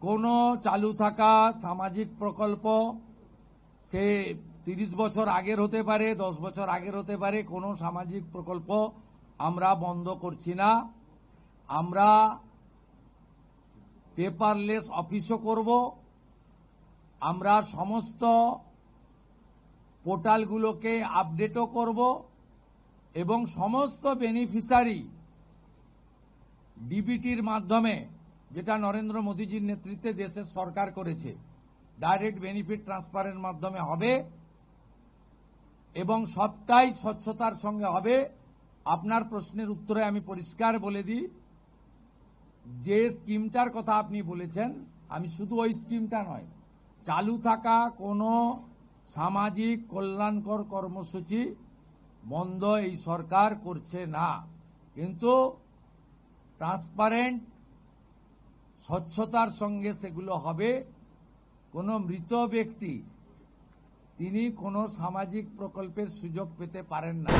কোনো চালু থাকা সামাজিক প্রকল্প সে 30 বছর আগের হতে পারে, 10 বছর আগের হতে পারে, কোনো সামাজিক প্রকল্প আমরা বন্ধ করছি না। আমরা পেপারলেস অফিসও করব। আমরা সমস্ত পোর্টালগুলোকে আপডেটও করব এবং সমস্ত বেনিফিশিয়ারি ডিবিটির মাধ্যমে, যেটা নরেন্দ্র মোদীজির নেতৃত্বে দেশের সরকার করেছে, ডাইরেক্ট বেনিফিট ট্রান্সফারের মাধ্যমে হবে এবং সবটাই স্বচ্ছতার সঙ্গে হবে। আপনার প্রশ্নের উত্তরে আমি পরিষ্কার বলে দিই, যে স্কিমটার কথা আপনি বলেছেন, আমি শুধু ওই স্কিমটা নয়, চালু থাকা কোনো সামাজিক কল্যাণকর কর্মসূচি বন্ধ এই সরকার করছে না, কিন্তু ট্রান্সপারেন্ট স্বচ্ছতার সঙ্গে সেগুলো হবে। কোনো মৃত ব্যক্তি তিনি কোনো সামাজিক প্রকল্পের সুযোগ পেতে পারেন না।